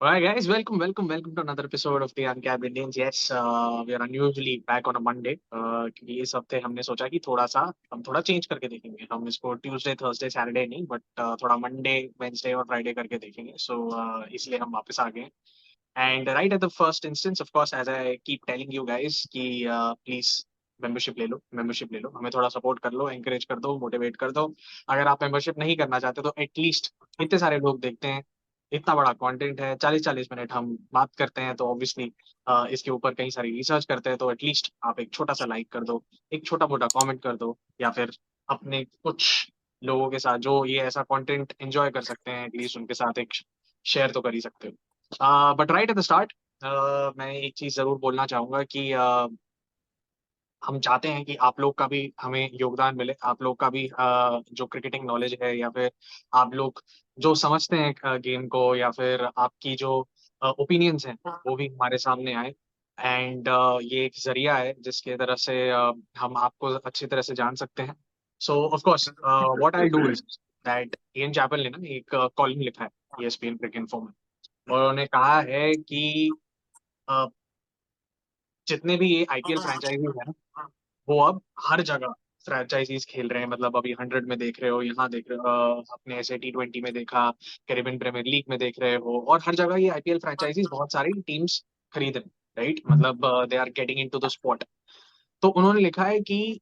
Alright, guys, welcome to another episode of the Uncapped Indians. Yes, we are unusually back on a Monday. क्योंकि इस हफ्ते हमने सोचा कि हम थोड़ा चेंज करके देखेंगे. हम इसको ट्यूसडे, थर्सडे, सैटरडे नहीं, बट थोड़ा मंडे, वेंसडे और फ्राइडे करके देखेंगे. इसलिए हम वापस आ गए. And right at the first instance, of course, as I keep telling you guys कि प्लीज मेंबरशिप ले लो, हमें थोड़ा सपोर्ट कर लो, एंकरेज कर दो, मोटिवेट कर दो. अगर आप मेंबरशिप नहीं करना चाहते तो एटलीस्ट, इतने सारे लोग देखते हैं, इतना बड़ा कंटेंट है, 40-40 मिनट हम बात करते हैं, तो ऑब्वियसली इसके ऊपर कई सारी रिसर्च करते हैं, तो एटलीस्ट आप एक छोटा सा लाइक कर दो, एक छोटा मोटा कमेंट कर दो, या फिर अपने कुछ लोगों के साथ जो ये ऐसा कंटेंट एंजॉय कर सकते हैं, एटलीस्ट उनके साथ एक शेयर तो कर ही सकते हो. But right at the start, मैं एक चीज जरूर बोलना चाहूंगा कि हम चाहते हैं कि आप लोग का भी हमें योगदान मिले, आप लोग का भी जो क्रिकेटिंग नॉलेज है, या फिर आप लोग जो समझते हैं गेम को, या फिर आपकी जो ओपिनियंस हैं, वो भी हमारे सामने आए. एंड ये एक जरिया है जिसके तरफ से हम आपको अच्छी तरह से जान सकते हैं. So of course what I do is that Ian Chappell ने ना एक कॉलम लिखा है ESPN क्रिकेट इन्फो में, और उन्होंने कहा है कि अ, जितने भी ये IPL फ्रेंचाइजीज है ना, वो अब हर जगह फ्रेंचाइजीज खेल रहे हैं. मतलब अभी 100 में देख रहे हो, यहाँ देख रहे हो, अपने ऐसे T20 में देखा, कैरेबियन प्रीमियर लीग में देख रहे हो, और हर जगह ये IPL फ्रेंचाइजीज बहुत सारी टीम्स खरीद रहे हैं, राइट. मतलब they are getting into the spot. तो उन्होंने लिखा है कि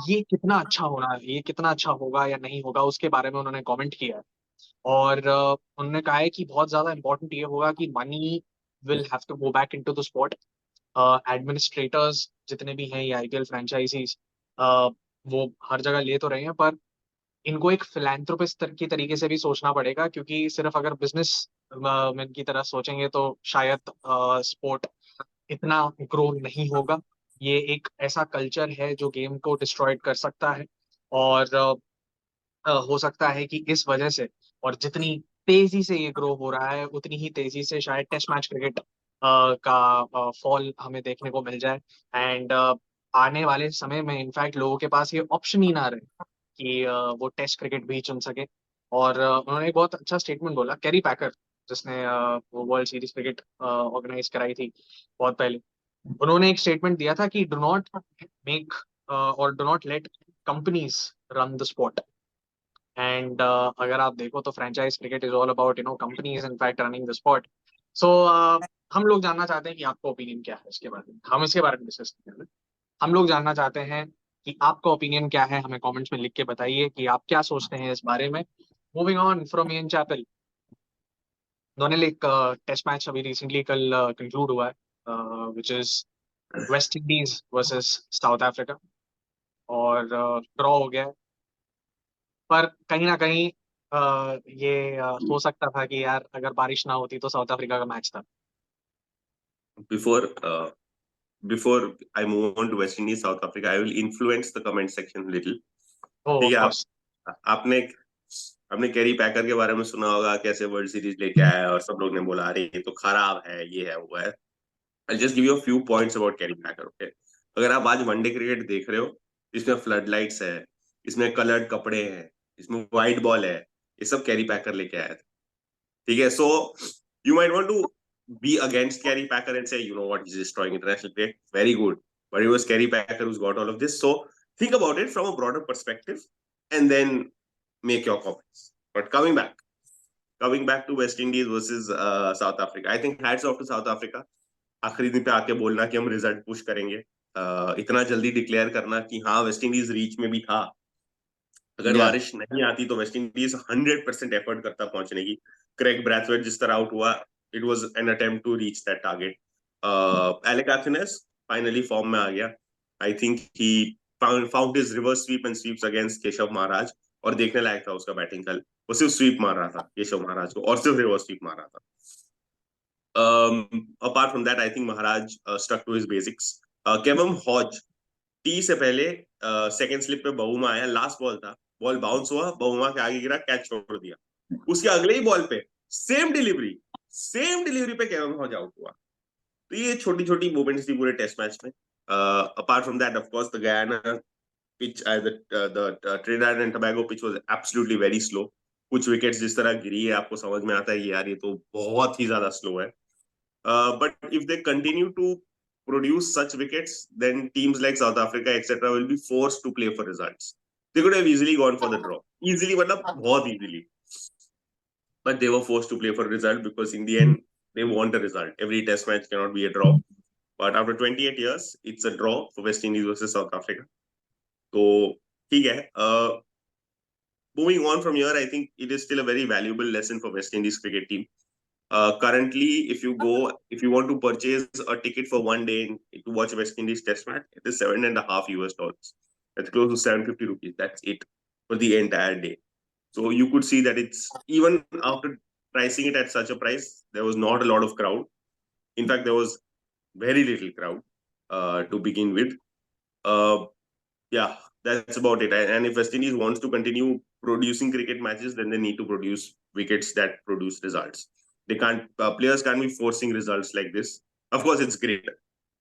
ये कितना अच्छा होना, ये कितना अच्छा होगा या नहीं होगा, उसके बारे में उन्होंने कमेंट किया है. और उन्होंने कहा है कि बहुत ज्यादा इंपॉर्टेंट ये होगा कि money will have to go back into the spot. Administrators जितने भी हैं, ये IPL फ्रेंचाइजीज, वो हर जगह ले तो रहे हैं, पर इनको एक फिलैंथ्रोपिस्ट की तरीके से भी सोचना पड़ेगा, क्योंकि सिर्फ अगर बिजनेस मैन की तरह सोचेंगे तो शायद स्पोर्ट इतना ग्रो नहीं होगा. ये एक ऐसा कल्चर है जो गेम को डिस्ट्रॉयड कर सकता है. और हो सकता है कि इस वजह से, और जितनी तेजी से ये ग्रो हो रहा है, उतनी ही तेजी से शायद टेस्ट मैच क्रिकेट का फॉल हमें देखने को मिल जाए. एंड आने वाले समय में इनफैक्ट लोगों के पास ये ऑप्शन ही ना रहे कि वो टेस्ट क्रिकेट भी चुन सके. और उन्होंने एक बहुत अच्छा स्टेटमेंट बोला, कैरी पैकर, जिसने वो वर्ल्ड सीरीज क्रिकेट ऑर्गेनाइज कराई थी बहुत पहले. उन्होंने एक स्टेटमेंट दिया था कि डू नॉट मेक और do not let companies run the sport. And अगर आप देखो तो franchise cricket is all about companies in fact running the sport. So हम लोग जानना चाहते हैं कि आपका ओपिनियन क्या है इसके बारे में. हम इसके बारे में डिस्कस करते हैं. हम लोग जानना चाहते हैं कि आपका ओपिनियन क्या है, हमें कमेंट्स में लिख के बताइए कि आप क्या सोचते हैं इस बारे में. Moving on from Ian Chappell, दोनों ने एक टेस्ट मैच अभी रिसेंटली कल कंक्लूड हुआ है, which is West Indies versus South Africa, और ड्रॉ हो गया है. पर कहीं ना कहीं ये हो सकता था कि यार अगर बारिश ना होती तो साउथ अफ्रीका का मैच था. Before before I move on to West Indies, South Africa, I will influence the comment section little. ओ ठीक ऑफ है. आप कोर्स. आपने आपने कैरी पैकर के बारे में सुना होगा, कैसे वर्ल्ड सीरीज लेके आया और सब लोग ने बोला अरे ये तो खराब है, ये है वो है. I just give you a few points about carry packer. Okay, अगर आप आज वनडे क्रिकेट देख रहे हो, इसमें फ्लड लाइट्स है, इसमें कलर्ड कपड़े हैं, इसमें व्हाइट बॉल है, ये सब कैरी पैकर लेके आया था. ठीक है. सो you might want to be against Kerry Packer and say, you know what, he's destroying international cricket. Very good. But it was Kerry Packer who's got all of this. So think about it from a broader perspective and then make your comments. But coming back to West Indies versus South Africa, I think hats off to South Africa. आखिरी दिन पे आके बोलना कि हम result push करेंगे, इतना जल्दी डिक्लेयर करना कि हाँ वेस्ट इंडीज रीच में भी था. अगर या बारिश नहीं आती तो वेस्ट इंडीज 100% एफर्ट करता पहुंचने की. क्रेग ब्रैथवेट जिस तरह आउट हुआ, it was an attempt to reach that target. Alick Athanaze finally form में आ गया. I think he found his reverse sweep and sweeps against Keshav Maharaj, और देखने लायक था उसका बैटिंग कल. वो सिर्फ स्वीप मार रहा था केशव महाराज को, और सिर्फ रिवर्स स्वीप मार रहा था. Apart from that I think Maharaj stuck to his basics. Kavem Hodge tea से पहले सेकंड स्लिप पे बहुमा आया, लास्ट बॉल था, बॉल बाउंस हुआ, बहुमा के आगे गिरा, कैच छोड़ दिया. उसके अगले ही बॉल पे सेम डिलीवरी पे केवल हॉज आउट हुआ. तो ये छोटी छोटी मूवमेंट्स थी पूरे टेस्ट मैच में. Apart from that of course the Guyana pitch, the Trinidad and Tobago pitch was absolutely very slow. कुछ विकेट्स जिस तरह गिरी है आपको समझ में आता है कि यार ये तो बहुत ही ज्यादा स्लो है. But if they continue to produce such wickets, then teams like South Africa, etc., will be forced to play for results. They could have easily gone for the draw. Easily, मतलब बहुत easily. But they were forced to play for a result because in the end, they want a result. Every test match cannot be a draw. But after 28 years, it's a draw for West Indies versus South Africa. So, ठीक है. Moving on from here, I think it is still a very valuable lesson for West Indies cricket team. Currently, if you want to purchase a ticket for one day to watch a West Indies Test match, it is $7.5. That's close to 750 rupees. That's it for the entire day. So you could see that it's even after pricing it at such a price, there was not a lot of crowd. In fact, there was very little crowd to begin with. Yeah, that's about it. And if West Indies wants to continue producing cricket matches, then they need to produce wickets that produce results. They can't players can't be forcing results like this. Of course, it's great.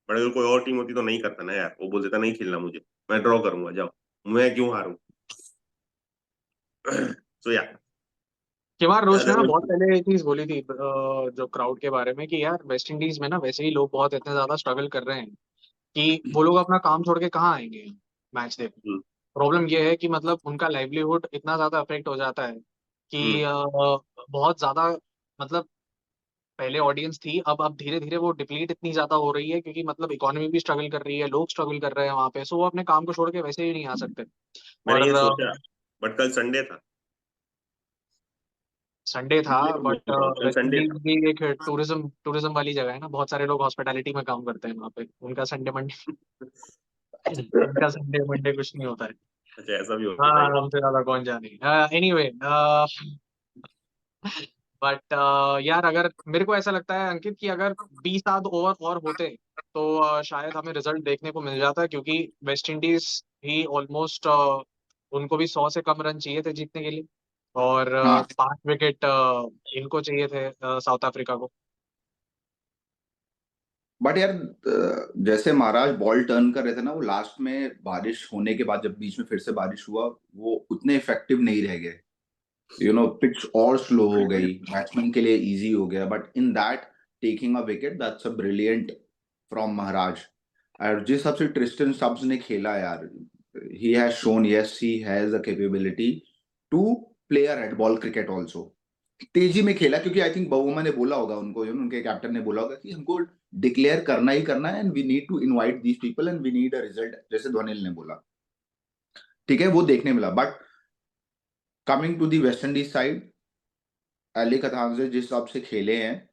But अगर कोई और team होती तो नहीं करता ना यार, वो बोल देता नहीं खेलना मुझे, मैं ड्रॉ करूंगा, जाओ, मैं क्यों हारूं. सो या केमार रोच ने देयर ना वाज. बहुत पहले एक चीज बोली थी जो क्राउड के बारे में, कि यार वेस्ट इंडीज में ना वैसे ही लोग बहुत इतने ज्यादा स्ट्रगल कर रहे हैं कि वो लोग अपना काम छोड़ के कहाँ आएंगे मैच देखने. प्रॉब्लम ये है कि मतलब उनका लाइवलीहुड इतना ज्यादा अफेक्ट हो जाता है कि बहुत ज्यादा, मतलब पहले ऑडियंस थी, अब धीरे धीरे वो डिप्लीट इतनी ज्यादा हो रही है क्योंकि मतलब इकोनॉमी भी स्ट्रगल कर रही है, लोग स्ट्रगल कर रहे हैं वहां पे, सो वो अपने काम को छोड़ के वैसे ही नहीं आ सकते. मैंने और ये सोचा, बट कल संडे था. संडे था, इसलिए मैं बट बोल रहा हूँ, कल वेस्ट संडे इंडीज था. भी एक टूरिज्म टूरिज्म वाली जगह है ना, बहुत सारे लोग हॉस्पिटैलिटी में काम करते हैं वहाँ पे, उनका संडे मंडे उनका संडे मंडे कुछ नहीं होता है. अच्छा, ऐसा भी होता हाँ, है. हमसे ज्यादा कौन जाने. एनीवे, बट यार अगर मेरे को ऐसा लगता है अंकित कि अगर 20 आध ओवर और होते तो शायद हमें रिजल्ट देखने को मिल जाता, क्योंकि वेस्ट इंडीज ही ऑलमोस्ट उनको भी 100 से कम रन चाहिए थे जीतने के लिए, और हाँ 5 विकेट इनको चाहिए थे साउथ अफ्रीका को. बट यार जैसे महाराज बॉल टर्न कर रहे थे ना, वो लास्ट में बारिश होने के बाद जब बीच में फिर से बारिश हुआ, वो उतने इफेक्टिव नहीं रह गए. पिच और स्लो हो गई, बैट्समैन के लिए इजी हो गया. But in that taking a wicket, that's a brilliant from Maharaj. और जिस हिसाब से ट्रिस्टन स्टब्स ने खेला यार, he has shown, yes he has a capability to play a red ball cricket also. तेजी में खेला, क्योंकि आई थिंक बहुमा ने बोला होगा उनको, उनके कैप्टन ने बोला होगा कि हमको डिक्लेयर करना ही करना है, and we need to invite these people and we need a result, जैसे ध्वनिल ने बोला. ठीक है, वो देखने मिला. But coming to the West Indies side, Alick Athanaze जिस हिसाब से खेले हैं,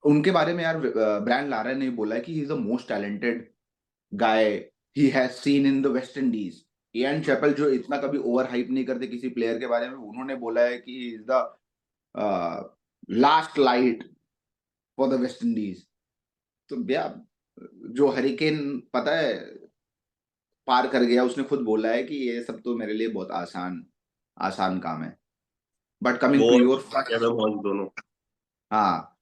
उनके बारे में यार ब्रायन लारा ने बोला है कि he is the most talented guy he has seen in the West Indies. Ian Chappell, जो इतना कभी ओवर हाइप नहीं करते किसी प्लेयर के बारे में, उन्होंने बोला है कि he is the last light for the West Indies. तो भैया, जो हरिकेन पता है पार कर गया, उसने खुद बोला है कि ये सब तो मेरे लिए बहुत आसान आसान काम है. बट कमिंग वो टू योर एडम हॉल दोनों. हाँ,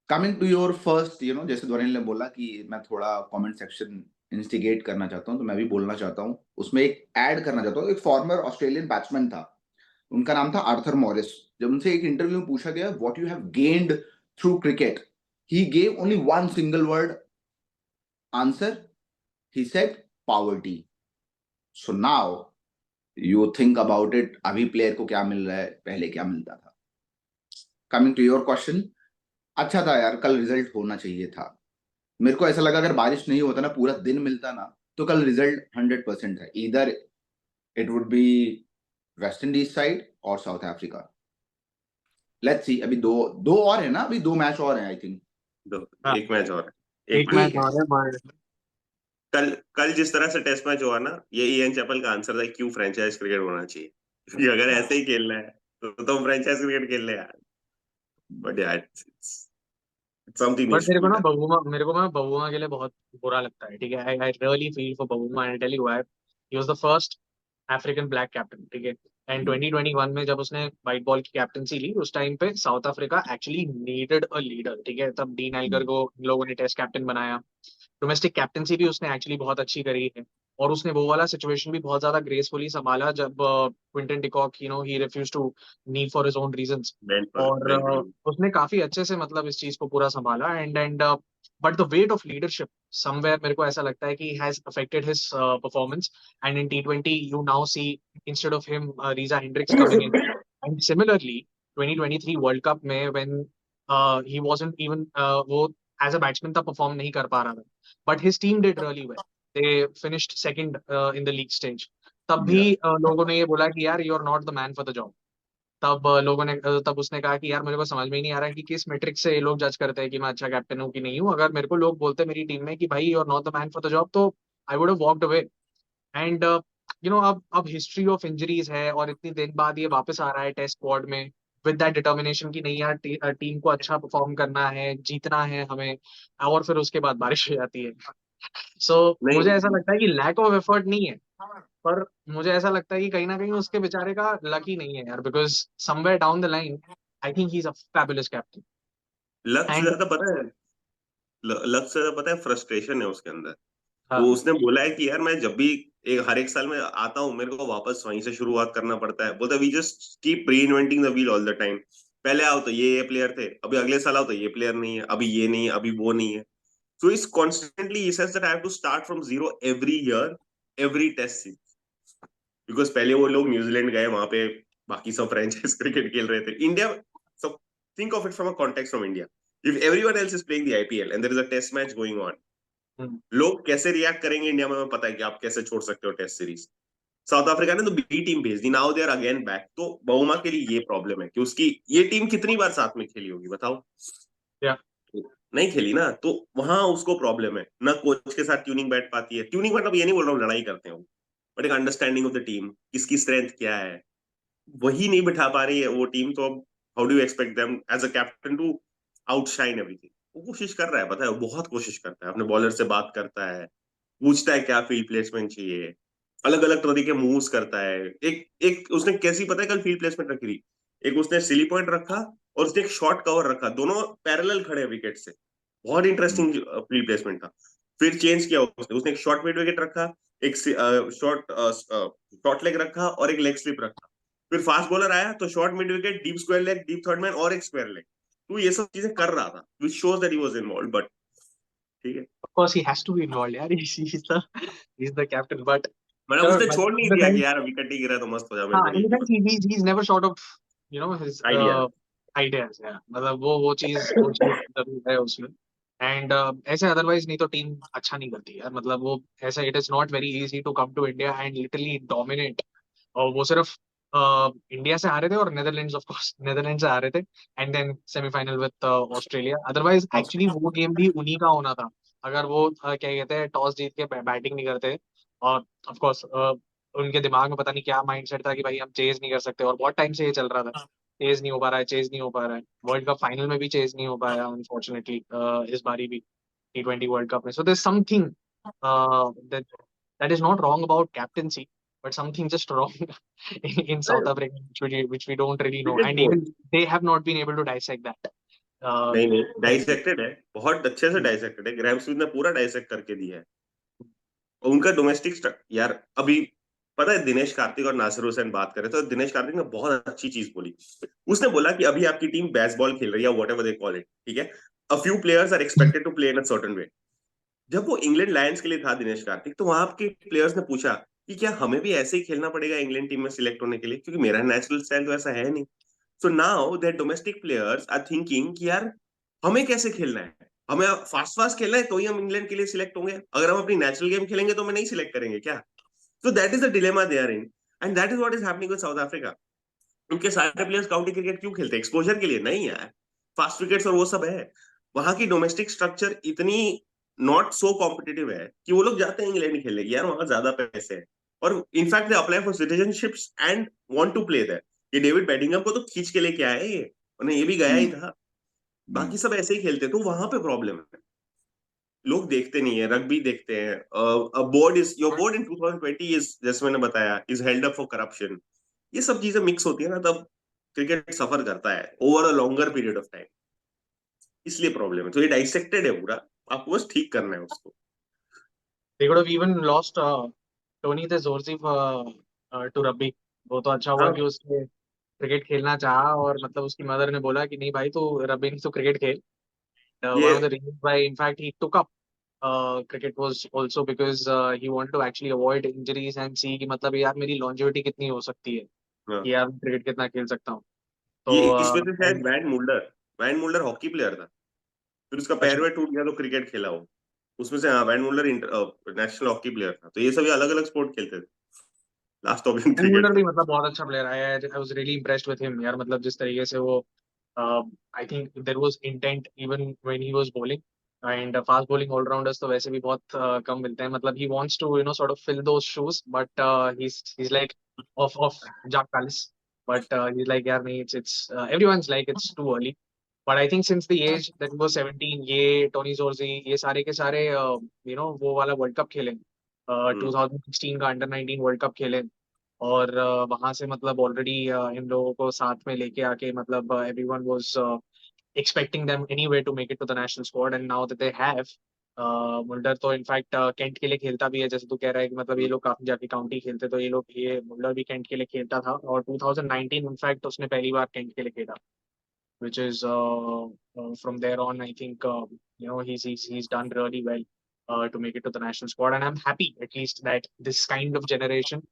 कमिंग टू योर फर्स्ट, जैसे ध्वनिल ने बोला कि मैं थोड़ा कमेंट सेक्शन इंस्टिगेट करना चाहता हूँ, तो मैं भी बोलना चाहता हूँ, उसमें एक ऐड करना चाहता हूँ. एक फॉर्मर ऑस्ट्रेलियन बैट्समैन था, उनका नाम था आर्थर मॉरिस. जब उनसे एक इंटरव्यू में पूछा गया what you have gained through cricket, he gave only one single word answer. He said poverty. So now you think about it, अभी प्लेयर को क्या मिल रहा है, पहले क्या मिलता था. कमिंग टू योर क्वेश्चन, अच्छा था यार, कल रिजल्ट होना चाहिए था. मेरे को ऐसा लगा अगर बारिश नहीं होता ना, पूरा दिन मिलता ना, तो कल रिजल्ट 100% है. इधर it would be waste Indies side और साउथ अफ्रीका. Let's see. अभी दो दो और है ना, अभी 2 मैच और हैं आई थिंक. हाँ, एक मैच और है, एक एक मैच. मैच ठीक है. और है but कल कल जिस तरह से टेस्ट मैच हुआ ना, ये इयान चैपल का आंसर था क्यों फ्रेंचाइज क्रिकेट होना चाहिए. क्योंकि अगर ऐसे ही खेलना है तो तुम फ्रेंचाइज क्रिकेट खेल ले यार. बट यार, something but needs to be done. मेरे को ना बबूमा के लिए बहुत बुरा लगता है. ठीक है, I I really feel for Bavuma and tell you why. He was the first African black captain. ठीक है, एंड 2021 में जब उसने व्हाइट बॉल की कैप्टनसी ली, उस टाइम पे South Africa actually needed a leader. ठीक है, तब डीन एल्गर को इन लोगों ने टेस्ट कैप्टन बनाया. डोमेस्टिक कैप्टनसी भी उसने एक्चुअली बहुत अच्छी करी है, और उसने वो वाला सिचुएशन भी बहुत ज्यादा ग्रेसफुली संभाला जब क्विंटन डिकॉक ही refuse to knee for his own reasons. और बेन उसने काफी अच्छे से मतलब इस चीज को पूरा संभाला, and but the weight of leadership somewhere मेरे को ऐसा लगता है कि has affected his performance. And in T20 you now see instead of him Reeza Hendricks coming in. And similarly 2023 world cup में व्हेन ही वाजंट इवन वो as a batsman तब perform नहीं कर पा रहा था, but his team did really well. They finished second in the league stage. तब भी लोगों ने ये बोला कि यार you are not the man for the job. तब उसने कहा कि यार मेरे को समझ में ही नहीं आ रहा है कि किस मेट्रिक से ये लोग जज करते हैं कि मैं अच्छा कैप्टन हूँ कि नहीं हूँ। अगर मेरे को लोग बोलते मेरी टीम में कि भाई you are not the man for the job, तो I would have walked away. And अब हिस्ट्री ऑफ इंजरीज है और इतनी दिन बाद ये वापस आ रहा है टेस्ट स्क्वाड में विद दैट डिटर्मिनेशन कि नहीं यार टीम को अच्छा परफॉर्म करना है, जीतना है हमें। और फिर उसके बाद बारिश हो जाती है। सो मुझे ऐसा नहीं, लगता है कि लैक ऑफ एफर्ट नहीं है, पर मुझे ऐसा लगता है कि कहीं ना कहीं उसके बेचारे का लक ही नहीं है यार, because somewhere down the line I think he is a fabulous captain. Luck से एंड ज्यादा पता है, लक से ज्यादा पता है फ्रस्ट्रेशन है उसके अंदर। वो उसने बोला है कि यार मैं जब भी हर एक साल में आता हूँ मेरे को वापस वहीं से शुरुआत करना पड़ता है। बोलता वी जस्ट कीप री inventing the wheel all the time. पहले आओ तो ये प्लेयर थे, अभी अगले साल आओ तो ये प्लेयर नहीं है, अभी ये नहीं है, अभी वो नहीं है। So is constantly he says that I have to start from zero every year, every test series. Because पहले वो लोग न्यूजीलैंड गए, वहां पे बाकी सब फ्रेंचाइज क्रिकेट खेल रहे थे। इंडिया, सब think of it from a context from India. If everyone else is playing the IPL and there is a test match going on, लोग कैसे रिएक्ट करेंगे इंडिया में हमें पता है कि आप कैसे छोड़ सकते हो टेस्ट सीरीज। साउथ अफ्रीका ने तो बी टीम भेज दी, now they are again back. तो बहुमा के लिए ये प्रॉब्लम है कि उसकी ये टीम कितनी बार साथ में खेली होगी बताओ। या नहीं खेली ना, तो वहां उसको प्रॉब्लम है ना, कोच के साथ ट्यूनिंग बैठ पाती है। ट्यूनिंग मतलब ये नहीं बोल रहा हूँ लड़ाई करते हो, बट एक अंडरस्टैंडिंग ऑफ द टीम, किसकी स्ट्रेंथ क्या है, वही नहीं बिठा पा रही है वो टीम। तो अब how do you expect them as a captain to outshine everything. वो कोशिश कर रहा है, पता है, वो बहुत कोशिश करता है, अपने बॉलर से बात करता है, पूछता है क्या फील्ड प्लेसमेंट चाहिए, अलग अलग तरह के मूव्स करता है। एक एक उसने कैसी पता है कल फील्ड प्लेसमेंट रखी थी, एक उसने सिली पॉइंट रखा और उसने एक शॉर्ट कवर रखा, दोनों पैरेलल खड़े विकेट से। बहुत इंटरेस्टिंग फील्ड प्लेसमेंट था। फिर चेंज किया उसने उसने एक शॉर्ट मिड विकेट रखा, एक शॉर्ट शॉर्ट लेग रखा और एक लेग स्लिप रखा। फिर फास्ट बॉलर आया तो short mid wicket, deep square leg, deep third man और एक स्क्वायर लेग। तो ये सब चीजें कर रहा था, which shows that he was involve. But ठीक है, of course he has to be involved यार, he's the captain, but मतलब sure, उसने but छोड़ नहीं in the दिया कि sense, यार विकेट ही गिरा तो मस्त हो जाओ, मेरे हाँ को in नहीं the sense he's never short of his idea. ideas, yeah, मतलब वो चीज जरूर है उसमें। एंड ऐसे अदरवाइज नहीं तो टीम अच्छा नहीं करती यार, मतलब वो ऐसा it is not very easy to come to India and literally dominate. और वो सिर्फ इंडिया से आ रहे थे और नेदरलैंड्स ऑफ कोर्स नेदरलैंड से आ रहे थे, and then semifinal with Australia. Otherwise actually वो गेम भी उन्हीं का होना था अगर वो क्या कहते हैं टॉस जीत के बैटिंग नहीं करते। और ऑफ कोर्स उनके दिमाग में पता नहीं क्या माइंडसेट था कि भाई हम चेज नहीं कर सकते, और बहुत टाइम से ये चल रहा था चेज नहीं हो पा रहा है, चेज नहीं हो पा रहा है। वर्ल्ड कप फाइनल में भी चेज नहीं हो पाया अनफॉर्चुनेटली, इस बारी भी T20 वर्ल्ड कप में। So there something that that is not wrong about captaincy, but something just wrong in South Africa, which we don't really know, cricket and board even they have not been able to dissect that. Uh, नहीं नहीं, correctly. Dissected है, बहुत अच्छे से dissected है। Graham Smith ने पूरा dissect करके दिया है। और उनका डोमेस्टिक यार अभी पता है, दिनेश कार्तिक और नासिर हुसैन बात कर रहे थे तो दिनेश कार्तिक ने बहुत अच्छी चीज बोली। उसने बोला कि अभी आपकी टीम बेसबॉल खेल रही है, whatever they call it, ठीक है, a few players are expected to play in a certain way. जब वो इंग्लैंड लायंस के लिए था दिनेश कार्तिक, तो वहां के प्लेयर्स ने पूछा कि क्या हमें भी ऐसे ही खेलना पड़ेगा इंग्लैंड टीम में सिलेक्ट होने के लिए, क्योंकि मेरा नेचुरल स्टाइल तो ऐसा है नहीं। So now that domestic players are thinking कि यार हमें कैसे खेलना है, हमें फास्ट फास्ट खेलना है तो ही हम इंग्लैंड के लिए सिलेक्ट होंगे, अगर हम अपनी नेचुरल गेम खेलेंगे तो हमें नहीं सिलेक्ट करेंगे क्या। तो that is the dilemma they are in, and that is what is happening with South Africa. उनके सारे प्लेयर्स काउंटी क्रिकेट क्यों खेलते हैं? एक्सपोजर के लिए नहीं यार, फास्ट विकेट्स और वो सब है। वहां की डोमेस्टिक स्ट्रक्चर इतनी नॉट सो कॉम्पिटिटिव है कि वो लोग जाते हैं इंग्लैंड खेलने की, यार वहां ज्यादा पैसे हैं। और in fact they apply for citizenships and want to play there. ये डेविड बेडिंगम को तो खींच के लेके आए ये, उन्हें ये भी गया ही था। बाकी सब ऐसे ही खेलते, तो वहां पे प्रॉब्लम है। लोग देखते नहीं है, रग्बी देखते हैं। Board is your board in 2020 is, जैसे मैंने बताया, is held up for corruption. ये सब चीजें मिक्स होती है ना, तब क्रिकेट सफर करता है over a longer period of time. इसलिए प्रॉब्लम है, तो ये डाइसेक्टेड है पूरा, आपको बस ठीक करना है उसको। they could have even lost Tony the Zorzi to Rabbi. वो तो अच्छा हुआ हाँ कि उसने क्रिकेट खेलना चाहा और मतलब उसकी मदर ने बोला कि नहीं भाई तू रबी नहीं तो क्रिकेट खेल. ये One of the reasons why in fact he took up cricket was also because he wanted to actually avoid injuries and see कि मतलब यार मेरी longevity कितनी हो सकती है हाँ, कि यार मैं क्रिकेट कितना खेल सकता हूँ. तो ये इसमें से शायद वैन मुल्डर हॉकी प्लेयर था, फिर उसका पैर अच्छा, वैर टूट गया तो क्रिकेट खेला वो, उसमें से हाँ Van Mulder national hockey player था, तो ये सभी अलग अलग स्पोर्ट खेलते थे, last option and cricket Mulder था। भी मतलब बहुत अच्छा प्लेयर है. I was really impressed with him यार. मतलब जिस तरीके से वो I think there was intent even when he was bowling. And fast bowling allrounders तो वैसे भी बहुत कम मिलते हैं. मतलब he wants to sort of fill those shoes but he is like of Jacques Kallis. But he is like यार नहीं it's everyone's like it's too early. But I think since the age that was 17 ये Tony Zorzi ये सारे के सारे वो वाला world cup खेले. हम्म 2016 का अंडर 19 वर्ल्ड कप खेले. और वहां से मतलब ऑलरेडी इन लोगों को साथ में लेके आके मतलब everyone was expecting them anyway to make it to the national squad and now that they have Mulder तो इनफैक्ट कैंट के लिए खेलता भी है. जैसे तू कह रहा है कि मतलब ये लोग काफी जाके काउंटी खेलते तो ये मुल्डर भी कैंट के लिए खेलता था और 2019 इनफैक्ट उसने पहली बार कैंट के लिए खेला which is from there on I think he's done really well to make it to the national squad and I'm happy at least that this kind of generation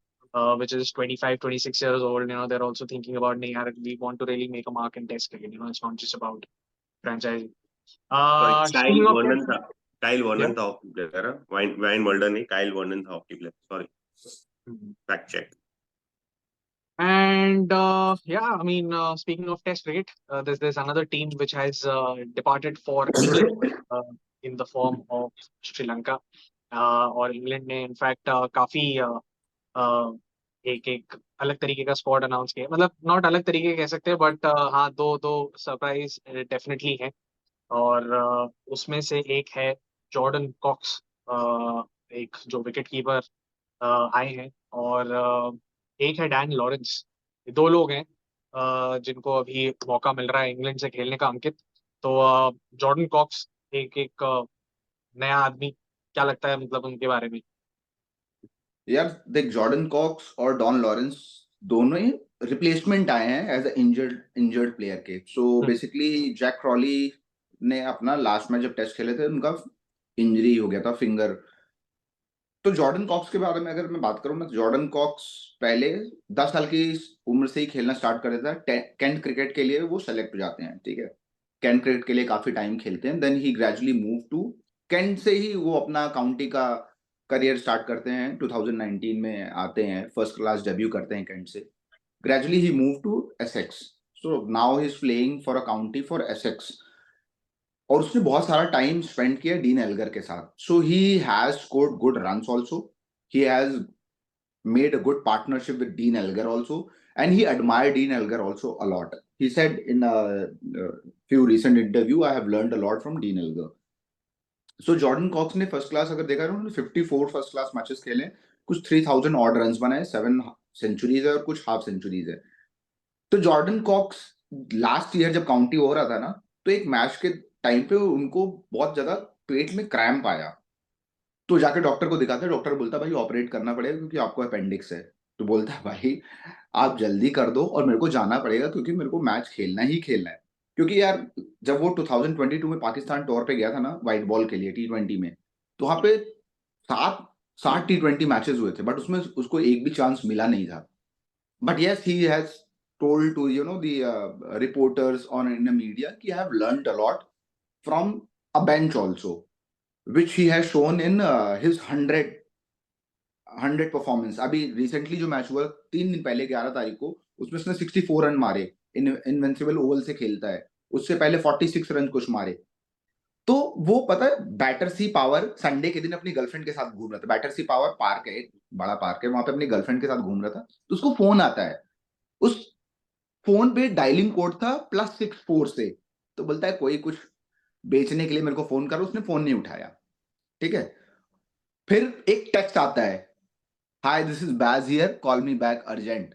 which is 25 26 years old they're also thinking about nahi yaar, we want to really make a mark in test cricket. It's not just about franchising. Sorry Kyle Speaking of Verreynne test, था, Kyle yeah. Verreynne था hockey player, Wiaan Wiaan Mulder नहीं, Kyle Verreynne था hockey player, sorry, Mhm. Fact check. And yeah, I mean, speaking of Test cricket, there's another team which has departed for England uh, in the form of Sri Lanka. और England ने in fact काफी एक एक अलग तरीके का squad announce किया. मतलब नॉट अलग तरीके कह सकते हैं बट हाँ दो दो सरप्राइज डेफिनेटली है. और उसमें से एक है जॉर्डन कॉक्स. एक जो विकेट कीपर आए हैं और एक है डैन लॉरेंस. ये दो लोग हैं जिनको अभी मौका मिल रहा है इंग्लैंड से खेलने का अंकित. तो जॉर्डन कॉक्स एक एक नया आदमी. क्या लगता है मतलब उनके बारे में? यार देख, जॉर्डन कॉक्स और डॉन लॉरेंस दोनों ही रिप्लेसमेंट आए हैं एज अ इंजर्ड प्लेयर के. सो हम्म, बेसिकली जैक क्रॉली ने अपना लास्ट मैच जब टेस्ट खेले थे उनका इंजरी हो गया था, फिंगर. तो जॉर्डन कॉक्स के बारे में अगर मैं बात करूं ना, तो जॉर्डन कॉक्स पहले 10 साल की उम्र से ही खेलना स्टार्ट कर देता है. कैंट क्रिकेट के लिए वो सेलेक्ट हो जाते हैं, ठीक है. कैंट क्रिकेट के लिए काफी टाइम खेलते हैं, then he gradually move to Kent से ही वो अपना काउंटी का करियर स्टार्ट करते हैं. 2019 में आते हैं, फर्स्ट क्लास डेब्यू करते हैं कैंट से. Gradually he move to Essex. So now he is playing for a county for Essex. और उसने बहुत सारा टाइम स्पेंड किया डीन एल्गर के साथ. So he has scored good runs also. He has made a good partnership with Dean Elgar also, and he admired Dean Elgar also a lot. He said in a few recent interview, I have learned a lot from Dean Elgar. So Jordan Cox ने first class अगर देखा, उन्होंने 54 first class matches खेले, कुछ 3000 odd runs बनाए, 7 centuries है और कुछ हाफ सेंचुरीज है. तो जॉर्डन कॉक्स लास्ट ईयर जब काउंटी हो रहा था ना, तो एक मैच के टाइम पे उनको बहुत ज्यादा पेट में क्रैम्प आया. तो जाके डॉक्टर को दिखाते, डॉक्टर बोलता भाई ऑपरेट करना पड़ेगा क्योंकि आपको अपेंडिक्स है. तो बोलता है भाई आप जल्दी कर दो और मेरे को जाना पड़ेगा क्योंकि मेरे को मैच खेलना ही खेलना है. क्योंकि यार जब वो 2022 में पाकिस्तान टूर पे गया था ना व्हाइट बॉल के लिए T20 में, तो वहां पे 7 T20 मैचेस हुए थे, बट उसमें उसको एक भी चांस मिला नहीं था. But yes he has told to the reporters on in the media कि I have learned a lot from a bench also, which he has shown in his 100 performance. अभी रिसेंटली जो मैच हुआ 3 दिन पहले 11 तारीख को, उसमें उसने 64 रन मारे. इनविंसिबल ओवल से खेलता है. उससे पहले 46 रन कुछ मारे. तो वो पता है बैटरसी पावर संडे के दिन अपनी गर्लफ्रेंड के साथ घूम रहा था. बैटरसी पावर पार्क है, एक बड़ा पार्क है, वहां पे अपनी गर्लफ्रेंड के साथ घूम रहा था. तो उसको फोन आता है. उस फोन पे डायलिंग कोड था +64 से. तो बोलता है कोई कुछ बेचने के लिए मेरे को फोन करो. उसने फोन नहीं उठाया, ठीक है. फिर एक टेक्स्ट आता है, hi this is Baz here, call me back urgent.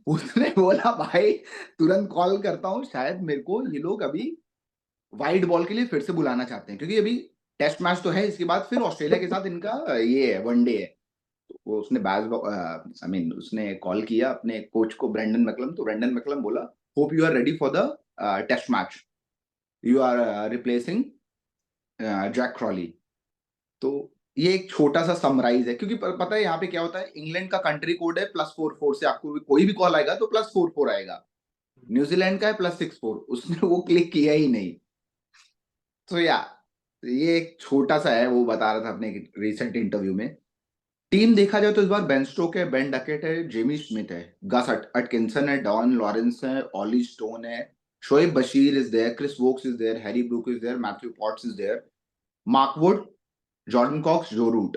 उसने बोला भाई तुरंत कॉल करता हूँ, शायद मेरे को ये लोग अभी वाइड बॉल के लिए फिर से बुलाना चाहते हैं क्योंकि अभी टेस्ट मैच तो है, इसके बाद फिर ऑस्ट्रेलिया के साथ इनका ये है, वनडे है। तो वो उसने उसने कॉल किया अपने कोच को, ब्रेंडन मैकलम, तो ब्रेंडन मैकलम बोला hope you are ready for the test match, you are replacing Zak Crawley. तो ये एक छोटा सा समराइज है, क्योंकि पता है यहाँ पे क्या होता है, इंग्लैंड का कंट्री कोड है +44 से, आपको कोई भी कॉल आएगा तो +44 आएगा। न्यूजीलैंड का है +64, उसने वो क्लिक किया ही नहीं। तो ये एक छोटा सा है, वो बता रहा था अपने रिसेंट इंटरव्यू में। टीम देखा जाए तो इस बार बेन स्टोक है, बेन डकेट है, जेमी स्मिथ है, गस अटकिंसन है, डॉन लॉरेंस है, ऑली स्टोन है, Shoaib Bashir is there, Chris Woakes is there, Harry Brook is there, Matthew Potts is there, Mark Wood, Jordan Cox, Joe Root.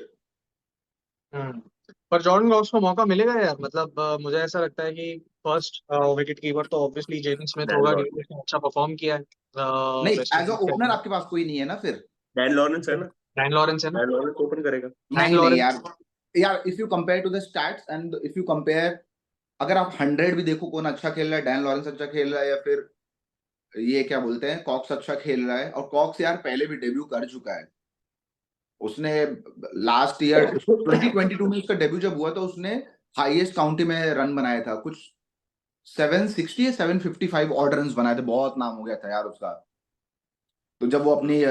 पर जॉर्डन कॉक्स को मौका मिलेगा यार, मतलब मुझे ऐसा लगता है कि फर्स्ट विकेट कीपर तो ऑब्वियसली जेमी स्मिथ डैन होगा, क्योंकि लॉरेंस। उसने अच्छा परफॉर्म किया है नहीं, वेस्ट एज अ इंडीज के ओपनर अगेंस्ट। आपके पास कोई नहीं है ना फिर। डैन लॉरेंस है ना, डैन लॉरेंस है ना। डैन लॉरेंस ओपन करेगा। डैन नहीं लॉरेंस। यार if you compare to the stats and if you compare, अगर आप 100 भी देखो कौन अच्छा खेल रहा है, डैन लॉरेंस अच्छा खेल रहा है या फिर ये क्या बोलते हैं कॉक्स अच्छा खेल रहा है। और कॉक्स यार पहले भी डेब्यू कर चुका है, उसने लास्ट ईयर 2022 में उसका डेब्यू जब हुआ तो उसने हाईएस्ट काउंटी में रन बनाया था, कुछ 760 या 755 ऑड रन बनाए थे, बहुत नाम हो गया था यार उसका। तो जब वो अपनी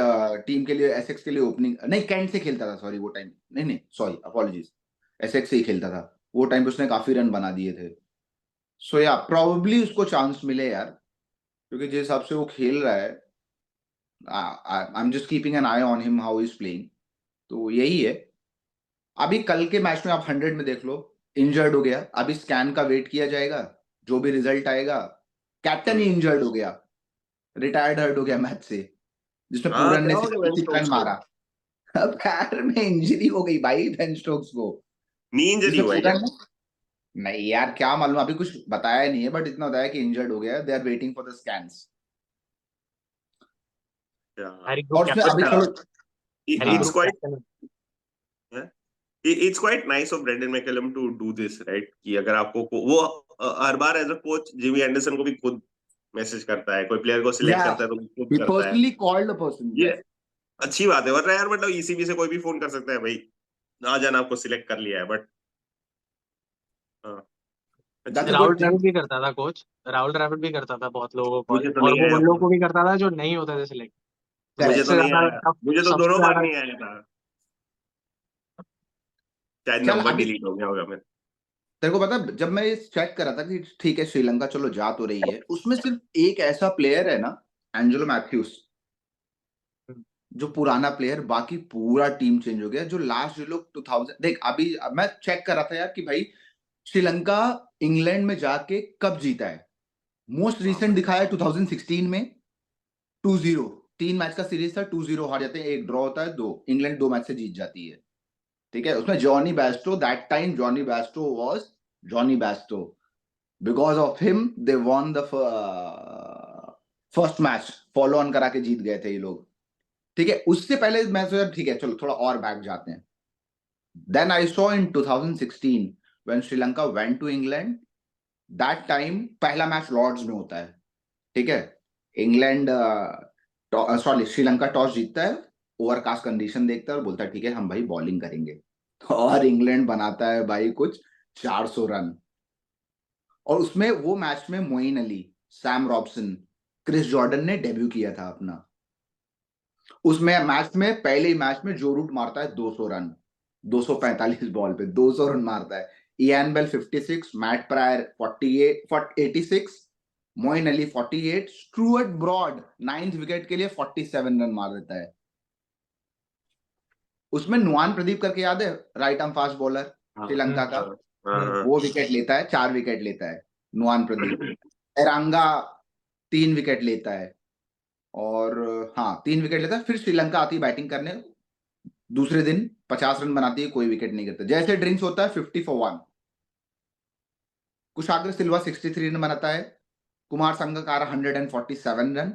टीम के लिए, एसेक्स के लिए ओपनिंग, नहीं कैंट से खेलता था, सॉरी वो टाइम, नहीं सॉरी अपॉलॉजीज, एसेक्स से ही खेलता था वो टाइम पे, उसने काफी रन बना दिए थे। सो प्रॉब्ली उसको चांस मिले यार, क्योंकि जिस हिसाब से वो खेल रहा है, I am just keeping an I on him how is playing. तो यही है। अभी कल के मैच में आप 100 में देख लो, इंजर्ड हो गया, अभी स्कैन का वेट किया जाएगा, जो भी रिजल्ट आएगा। कैप्टन ही इंजर्ड हो गया, रिटायर्ड हर्ट हो गया मैच से, जिसमें हाँ, पूरन ने क्या हो सिर्फ गया बेन 26 रन स्टोक्स को? मारा। पैर में इंजरी हो गई भाई बेन स्टोक्स को, नी इंजरी जिसमें हुआ है क्या? पूरन ने, नहीं यार क्या मालूम, अभी कुछ बताया नहीं है, बट इतना बताया कि इंजर्ड हो गया, they are waiting for the scans. Harry Brook और उसमें कैप्टन अभी है। चलो, हैरी इट्स हाँ ब्रूक क्वाइट कैप्टन है। It's quite nice of Brendon McCullum to do this, right? कि अगर आपको वो हर बार as a coach Jimmy Anderson को भी खुद मैसेज करता है, कोई प्लेयर को या सिलेक्ट करता है तो वो खुद he करता है। personally called the person, ये yes। अच्छी बात है, वरना यार मतलब ईसीबी से कोई भी फोन कर सकता है भाई, ना जाना आपको सिलेक्ट कर लिया है, बट हाँ, अच्छी That's a चीज राहुल good है। thing। द्रविड़ भी करता था कोच, राहुल द्रविड़ भी करता था बहुत लोगों को कॉल, मुझे तो और नहीं वो आया उन लोगों फोन, को भी करता था जो नहीं होते थे सिलेक्ट। तो मुझे करेक्ट। तो सबसे नहीं ज्यादा आया, टफ, मुझे तो सबसे दोनों बार ज्यादा। नहीं आया था, शायद चल नंबर अभी डिलीट हो गया होगा मेरा। तेरे को पता है, जब मैं चेक कर रहा था कि ठीक है श्रीलंका चलो जा तो रही है, उसमें सिर्फ एक ऐसा प्लेयर है ना, एंजेलो मैथ्यूस, जो पुराना प्लेयर, बाकी पूरा टीम चेंज हो गया। जो लास्ट जो लोग 2000 देख, अभी अब मैं चेक कर रहा था यार कि भाई श्रीलंका इंग्लैंड में जाके कब जीता है। मोस्ट हाँ रिसेंट भाई। दिखाया 2016 में 2-0, 3 मैच का सीरीज था, 2-0 हार जाते हैं, एक ड्रॉ होता है, दो इंग्लैंड 2 मैच से जीत जाती है। ठीक है, उसमें Jonny Bairstow, that time Jonny Bairstow was Jonny Bairstow, because of him they won the first match, follow on करा के जीत गए थे ये लोग। ठीक है, उससे पहले मैं सोचा ठीक है चलो थोड़ा और बैक जाते हैं। Then I saw in 2016 when Sri Lanka went to England, that time पहला मैच लॉर्ड्स में होता है। ठीक है, इंग्लैंड सॉरी श्रीलंका टॉस जीतता है, ओवरकास्ट कंडीशन देखता है और बोलता है ठीक है हम भाई बॉलिंग करेंगे, और इंग्लैंड बनाता है भाई कुछ 400 रन। और उसमें वो मैच में Moeen Ali, Sam Robson, Chris Jordan ने डेब्यू किया था अपना। उसमें मैच में पहले ही मैच में जो रूट मारता है 200 रन, 245 बॉल पे 200 रन मारता है। Ian Bell 56, Matt Prior 86, Moeen Ali 48, Stuart Broad 9th wicket के लिए 47 रन मार देता है। उसमें नुआन प्रदीप करके याद है, राइट आर्म फास्ट बॉलर हाँ श्रीलंका का, हाँ हाँ हाँ। वो विकेट लेता है, 4 विकेट लेता है नुआन प्रदीप। एरांगा 3 विकेट लेता है, और हाँ 3 विकेट लेता है। फिर श्रीलंका आती है बैटिंग करने, दूसरे दिन 50 रन बनाती है, कोई विकेट नहीं गिरता। जैसे ड्रिंक्स होता है 50 for 1, कुशाग्र सिल्वा 63 रन बनाता है, कुमार संगकारा 147 रन,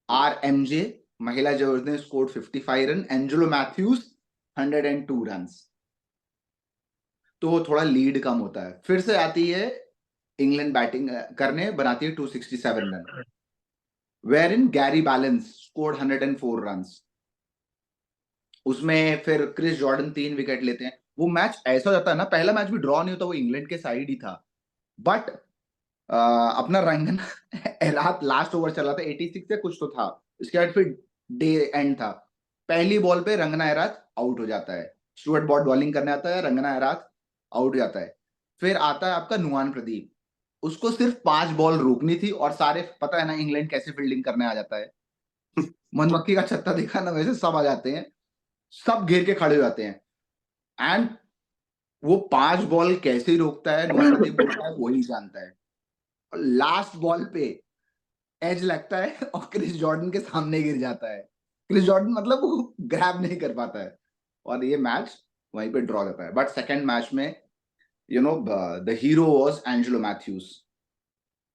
RMJ महिला जो ने scored 55 run, Angelo Mathews 102 run. तो वो थोड़ा लीड कम होता है। फिर से आती है इंग्लैंड बैटिंग करने, बनाती है 267 run, where in Gary Ballance scored 104 run. उसमें फिर क्रिस जॉर्डन 3 विकेट लेते हैं। वो मैच ऐसा हो जाता है ना, पहला मैच भी ड्रॉ नहीं होता, वो इंग्लैंड के साइड ही था, बट अपना रंगन रात लास्ट ओवर चला था 86 से कुछ तो था, इसके बाद फिर डे एंड था, पहली बॉल पे रंगना हैरात आउट हो जाता है, स्टुअर्ट बॉर्ड बॉलिंग करने आता है, रंगना हैरात आउट हो जाता है। फिर आता है आपका नुआन प्रदीप, उसको सिर्फ 5 बॉल रोकनी थी, और सारे, पता है ना इंग्लैंड कैसे फील्डिंग करने आ जाता है, मधुमक्खी का छत्ता देखा ना, वैसे सब आ जाते हैं, सब घेर के खड़े हो जाते हैं। एंड वो 5 बॉल कैसे रोकता है नुआन प्रदीप बोलता है वही जानता है, लास्ट बॉल पे एज लगता है और क्रिस जॉर्डन के सामने गिर जाता है, क्रिस जॉर्डन मतलब वो ग्रैब नहीं कर पाता है, और ये मैच वहीं पे ड्रॉ जाता है। बट सेकंड मैच में the hero was Angelo Mathews,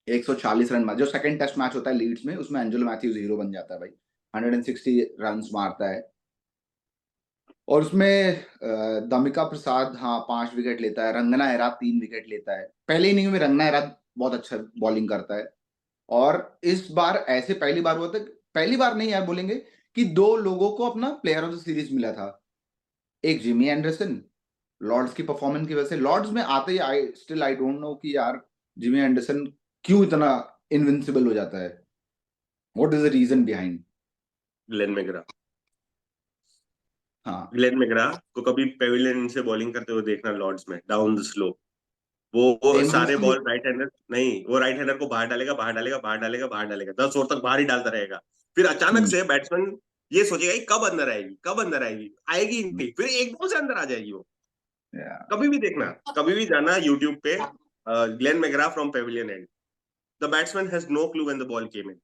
140 run जो सेकंड टेस्ट मैच होता है लीड्स में, उसमें एंजेलो मैथ्यूज हीरो बन जाता है भाई, 160 रन मारता है। और उसमें दमिका प्रसाद, हाँ, 5 विकेट लेता है, रंगना हैरात 3 विकेट लेता है, पहले इनिंग में रंगना हैरात बहुत अच्छा बॉलिंग करता है। और इस बार ऐसे पहली बार हुआ था, पहली बार नहीं यार बोलेंगे, कि 2 लोगों को अपना प्लेयर ऑफ द सीरीज मिला था, एक जिमी एंडरसन, लॉर्ड्स की परफॉर्मेंस की वजह से, लॉर्ड्स में आते ही आई डोंट नो कि यार जिमी एंडरसन क्यों इतना इनविंसिबल हो जाता है, what is the reason behind. Glenn McGrath. हाँ, ग्लेन मैकग्रा को कभी पेविलियन से बॉलिंग करते हुए देखना लॉर्ड्स में डाउन द स्लो, वो सारे मोस्टली, बॉल राइट हैंडर नहीं, वो राइट हैंडर को बाहर डालेगा, बाहर डालेगा, बाहर डालेगा, बाहर डालेगा, 10 ओवर तक बाहर ही डालता रहेगा। फिर अचानक से बैट्समैन ये सोचेगा कि कब अंदर आएगी, कब अंदर आएगी, आएगी ही नहीं, फिर एक बॉल से अंदर आ जाएगी वो। कभी भी देखना, कभी भी जाना यूट्यूब पे, Glenn McGrath from pavilion end, the batsman has no clue when the ball came in,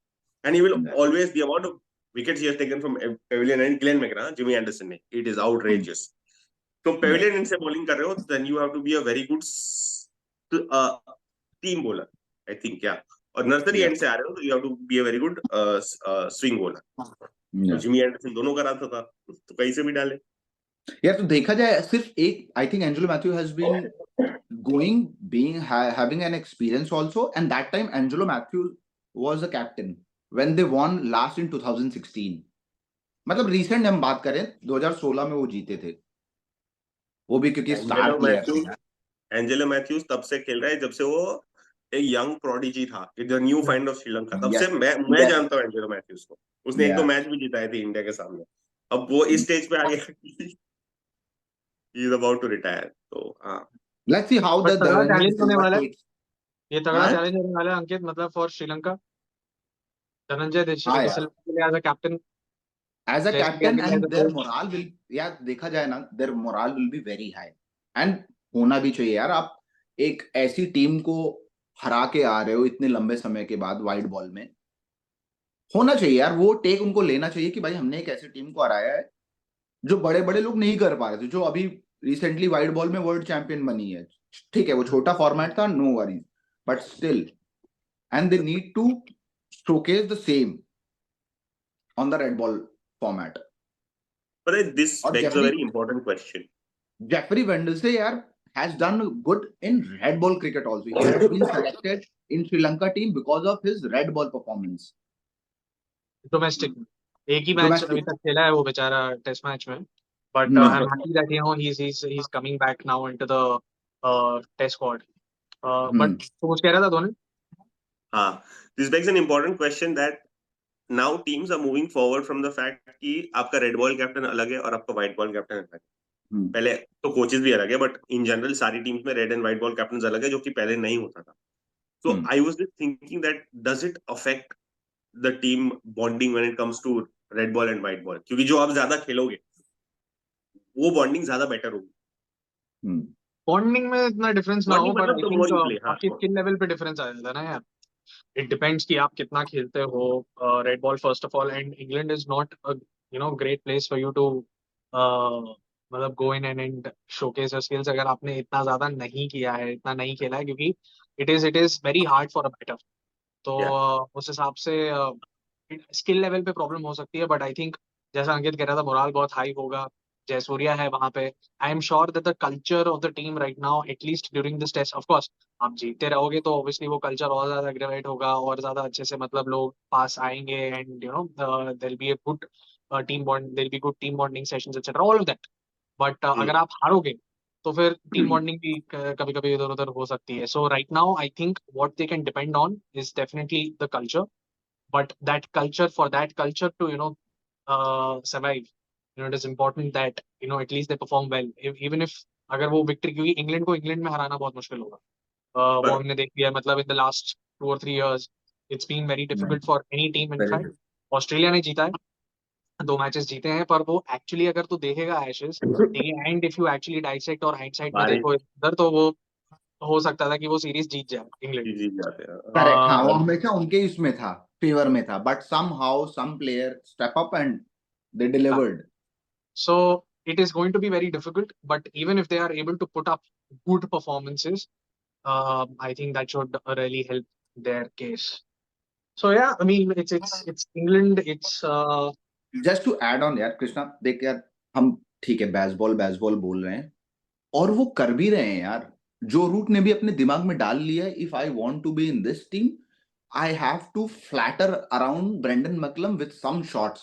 and he will always the amount of wickets he has taken from pavilion end, Glenn McGrath, Jimmy Anderson ने, it is outrageous. तुम pavilion end से bowling कर रहे हो, then you have to be a very good team bowler, I think, क्या, और nursery end से आ रहे हो तो you have to be a very good swing bowler. तो जिमी एंडरसन दोनों कराता था, तो कहीं से भी डाले। यार तो देखा जाए सिर्फ एक, I think Angelo Mathews has been going being having an experience also, and that time Angelo Matthews was the captain when they won last in 2016, मतलब रिसेंट हम बात करें 2016 में वो जीते थे, वो भी क्योंकि स्टार एंजेलो प्लेयर थे। मैथ्यूज एंजेलो मैथ्यूज तब से खेल रहा है जब से वो एक यंग प्रोडिजी था, the new find of Sri Lanka, तब से यस, मैं यस, जानता हूँ एंजेलो मैथ्यूज को। उसने एक या, दो मैच भी जिताए थे इंडिया के सामने। अब वो इस स्टेज पे आ गया कि he is about to retire, तो हाँ। Let's see how but the तगड़ा धनंजय चैलेंज होने सिल्वा वाला है, टेक्स। ये तगड़ा हाँ, चैलेंज होने वाला है अंकित, मतलब फॉर श्रीलंका, धनंजय हाँ सिल्वा यार, के लिए as a captain, as a Jayasuriya captain के लिए as and a their coach. Moral will, यार देखा जाए ना, their moral will be very high, and होना भी चाहिए यार। आप एक ऐसी टीम को हरा के आ रहे हो इतने लंबे समय के बाद वाइड बॉल में, होना चाहिए यार, वो टेक उनको लेना चाहिए कि भाई हमने एक ऐसी टीम को हराया है जो बड़े बड़े लोग नहीं कर पा रहे थे, जो अभी रिसेंटली वाइड बॉल में वर्ल्ड चैंपियन बनी है। ठीक है वो छोटा फॉर्मेट था, no worries, but still, and they need to showcase the same on the red ball format. But this और begs a very important question. Jeffrey Vandersay यार has done good in red ball cricket also. He has been selected in Sri Lanka team because of his red ball performance. Domestic में एक ही match अभी Domestic. तक खेला है वो बेचारा टेस्ट मैच में, but I am happy that he is coming back now into the test squad. But तो कुछ कह रहा था दोनों। हाँ, this begs an important question that now teams are moving forward from the fact कि आपका रेड बॉल कैप्टन अलग है और आपका व्हाइट बॉल कैप्टन अलग है। पहले तो कोचेस भी अलग है, बट इन जनरल सारी टीम्स में red and white ball captain अलग है, जो कि पहले नहीं होता था। So I was just thinking that does it affect the team bonding when it comes to red ball and white ball? क्योंकि जो आप ज्यादा खेलोगे वो बॉन्डिंग ज्यादा बेटर होगी। बॉन्डिंग में इतना डिफरेंस ना हो, बॉन्डिंग बट मतलब I the think more you play, हाँ। आपकी स्किल लेवल पे डिफरेंस आ जाता है ना यार। इट डिपेंड्स कि आप कितना खेलते हो red ball first of all, and England is not great place for you to मतलब go in and showcase your skills अगर आपने इतना ज्यादा नहीं किया है, इतना नहीं खेला है, क्योंकि it is very hard for a batter. तो या उस हिसाब से स्किल लेवल पे प्रॉब्लम हो सकती है, बट आई थिंक जैसा अंकित कह रहा था मोराल बहुत हाई होगा, जयसूर्या है वहां पे। I am sure that the culture of the team right now at least during this test, of course आप जीतते रहोगे तो ऑब्वियसली वो कल्चर और ज्यादा एग्रेवेट होगा और ज्यादा अच्छे से मतलब लोग पास आएंगे, and there will be a good team bond, there be good team bonding sessions et cetera, all of that. But अगर आप हारोगे तो फिर टीम बॉन्डिंग भी कभी कभी इधर उधर हो सकती है. So right now I think what they can depend on is definitely the culture. But that culture, for that culture to survive, it is important that at least they perform well. Even if अगर वो victory, क्योंकि England को England में हराना बहुत मुश्किल होगा. वो हमने देख लिया, मतलब in the last 2 or 3 years it's been very difficult for any team. In fact Australia ने जीता है, 2 मैचेस जीते हैं, पर वो एक्चुअली अगर तू देखेगा एशेस, ठीक है, and if you actually dissect और हाइंडसाइट में बारिश देखो इधर, तो वो हो सकता था कि वो सीरीज जीत जाए इंग्लैंड. जीत जाते हैं. करेक्ट, हाँ, वो Uh, हमेशा उनके इसमें था, फेवर में था, but somehow some player step up and they delivered. So it is going to be very difficult, but even if they are able to put up good performances, I think that should really help their case. So yeah, I mean it's England. It's just to add on यार कृष्णा, देख यार, हम ठीक है baseball baseball बोल रहे हैं और वो कर भी रहे हैं यार. जो रूट ने भी अपने दिमाग में डाल लिया है, if I want to be in this team I have to flatter around Brendon McCullum with some shots.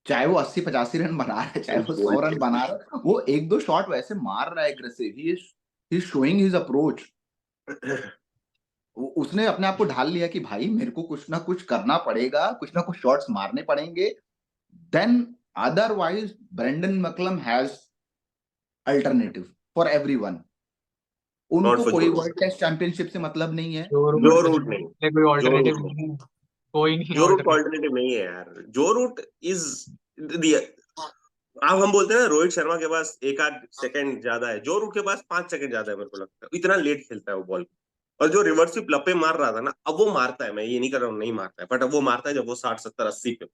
चाहे वो 80-85 रन बना रहा है, चाहे वो 100 रन बना रहा है, वो 1-2 शॉट वैसे मार रहा है aggressive. He is showing his approach. उसने अपने आप को ढाल लिया कि भाई मेरे को कुछ ना कुछ करना पड़ेगा, कुछ ना कुछ शॉट्स मारने पड़ेंगे. Then otherwise Brendon McCullum has alternative for everyone. उनको कोई वर्ल्ड टेस्ट चैंपियनशिप से मतलब नहीं है. जो रूट नहीं, कोई ऑल्टरनेटिव नहीं, कोई नहीं जो रूट ऑल्टरनेटिव. ऑल्टरनेटिव नहीं है यार. जो रूट इज अब हम बोलते हैं ना रोहित शर्मा के पास एक आध सेकंड ज्यादा है, जो रूट के पास 5 सेकंड ज्यादा है. मेरे को लगता है इतना लेट खेलता है वो बॉल. और जो रिवर्स स्वीप लपे मार रहा था ना, अब वो मारता है. मैं ये नहीं कर रहा हूँ नहीं मारता है, बट अब वो मारता है जब वो 60-70-80 पे,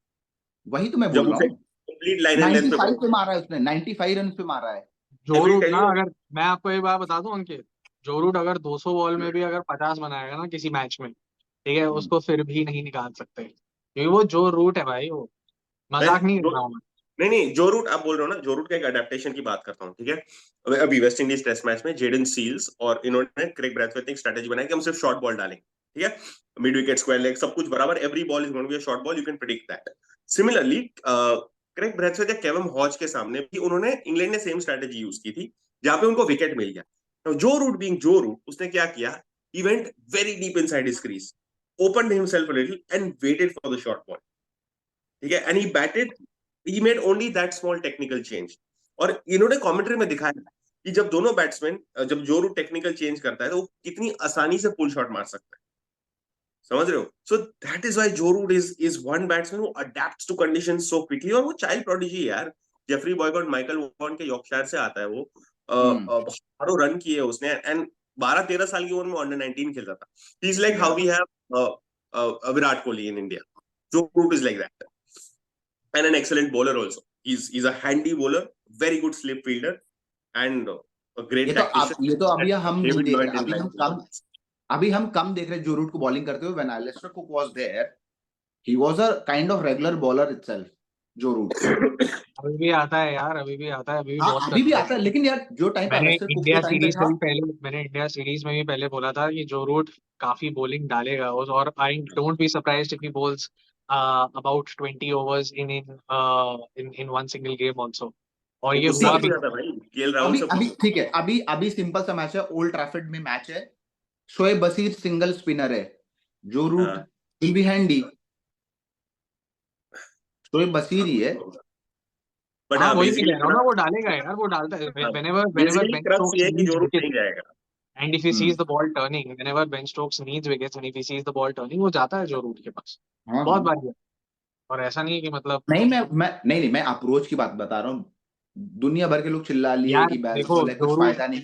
वही तो मैं जब बोल रहा उसे हूँ. कंप्लीट लाइन एंड लेंथ पे 95 पे मारा है उसने, 95 रन पे मारा है. जो एवरी रूट ना, टेन. अगर मैं आपको एक बात बता दूं अंकित, जो रूट अगर 200 बॉल में भी अगर 50 बनाएगा ना किसी मैच में, ठीक है, उसको फिर भी नहीं निकाल सकते, क्योंकि वो जो रूट है भाई, वो मजाक नहीं कर रहा हूँ मैं. नहीं नहीं, जो रूट आप बोल रहे हो ना, जो रूट का एक अडेप्टेशन की बात करता हूँ, ठीक है. अभी वेस्ट इंडीज टेस्ट मैच में जेडन सील्स और इन्होंने क्रेग ब्रैथवेट ने एक स्ट्रेटेजी बनाई कि हम सिर्फ शॉर्ट बॉल डालेंगे, ठीक है. मिड विकेट, स्क्वायर लेग, सब कुछ बराबर. Every ball is going to be a short ball, you can predict that. Similarly Craig Brathwaite या केविन हॉज के सामने भी उन्होंने, इंग्लैंड ने सेम स्ट्रेटेजी यूज की थी, जहां पे उनको विकेट मिल गया. तो जो रूट बीइंग जो रूट, उसने क्या किया, he went very deep inside his crease, opened himself a little and waited for the short ball, ठीक है. And he batted, he made only that small technical change. और इन्होंने कमेंट्री में दिखाया कि जब दोनों बैट्समैन, जब जो रूट टेक्निकल चेंज करता है तो वो कितनी आसानी से पुल शॉट मार सकता है. समझ रहे हो? So that is why Joe Root is one batsman who adapts to conditions so quickly. और वो चाइल्ड प्रोडिजी यार. जेफरी बॉयकॉट माइकल वॉन के यॉर्कशायर से आता है वो. हजारों रन किए उसने, एंड 12-13 साल की उम्र में अंडर 19 खेलता था. He is like how we have Virat Kohli in India. Joe Root is like that. And an excellent bowler also. He's a handy bowler, very good slip fielder, and a great tactician. ये तो अभी हम नहीं David देख Lloyd रहे. is like अभी हम कम देख रहे जो रूट को बॉलिंग करते हुए. When Alistair Cook was there, he was a kind of regular bowler itself. जो रूट अभी भी आता है यार, अभी भी आता है, अभी भी हाँ, बहुत अभी भी करता आता है, लेकिन यार जो टाइम पे मैंने Alistair Cook इंडिया के टाइम पे सीरीज था, में भी पहले मैंने इंडिया सीरीज में भी पहले बोला था कि जो रूट काफी बॉलिंग डालेगा उस, और I don't be surprised if he balls about 20 overs in one single game also. और ये गुस्सा हुआ हो भी. जाता भाई. केएल राहुल अभी से अभी पूछो. ठीक है, अभी अभी सिंपल सा मैच है, ओल्ड ट्रैफर्ड में मैच है. शोएब बशीर सिंगल स्पिनर है. Joe Root will be handy. Shoaib Bashir ही है. बट हाँ, हाँ, वही मैं बेसिकली कह रहा हूँ ना, वो डालेगा यार, वो डालता है. whenever basically Ben crux Stokes ये है कि needs जो रूट wickets, नहीं जाएगा. and if he sees the ball turning, whenever Ben Stokes needs wickets and if he sees the ball turning, वो जाता है जो रूट के पास हाँ बहुत हाँ. बार. और ऐसा नहीं है कि मतलब, नहीं, मैं अप्रोच की बात बता रहा हूँ. दुनिया भर के लोग चिल्ला लिए यार कि देखो, बेसबॉल है, कुछ फायदा नहीं.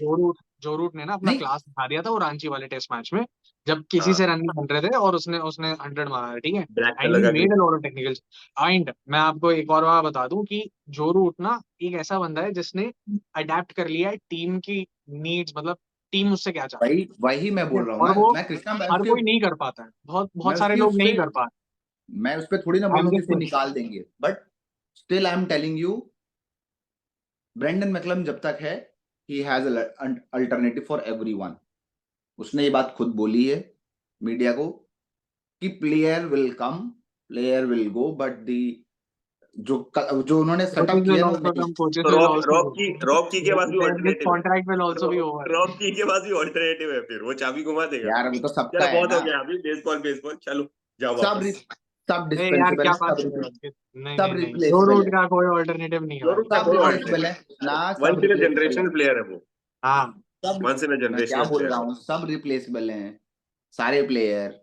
जो रूट ने ना अपना नहीं, क्लास दिखा दिया था वो रांची वाले टेस्ट मैच में, जब किसी हाँ, से रन नहीं बन रहे थे और उसने उसने 100 मारा, ठीक है. ब्लैक एंड कलर ही का made a lot of technical. And मैं आपको एक और बात बता दूं कि जो रूट ना एक ऐसा बंदा है जिसने अडेप्ट कर लिया है टीम की नीड्स, मतलब टीम उससे क्या चाहती वही वही मैं है, बोल रहा हूँ. और वो मैं कृष्णा, हर कोई नहीं कर पाता है, बहुत मैं बहुत सारे उसकी लोग उस नहीं पे कर पाते. मैं उस पे थोड़ी ना आई एम बोलूँ कि जस्ट इसको सेइंग. निकाल देंगे, but still I am telling you, Brendon McCullum जब तक है, he has alternative for everyone. उसने ये बात खुद बोली है मीडिया को कि player will come, player will go, but the जो उन्होंने Coaches सेटअप will किया ना also come, coaches तो will also go. रॉक की के पास भी Then his ऑल्टरनेटिव है। contract will also be over. Rock की के पास भी ऑल्टरनेटिव है, फिर वो चाबी घुमा देगा। यार अभी तो सबका चलो है बहुत ना, हो गया अभी बेसबॉल, चलो जाओ सब वापस। सब नहीं यार, डिस्पेंसेबल क्या है, बात कर रहे हो? नहीं सब नहीं नहीं, जो रिप्लेसेबल रूट है, का कोई ऑल्टरनेटिव नहीं है जो भाई। रूट का सब कोई रिप्लेसेबल है ऑल्टरनेटिव, ना, सब वंस इन अ रिप्लेसेबल है, जनरेशन प्लेयर है वो, हाँ, सब। वंस इन अ मैं क्या जनरेशनल बोल प्लेयर रहा है। हूँ, सब रिप्लेसेबल हैं, सारे प्लेयर,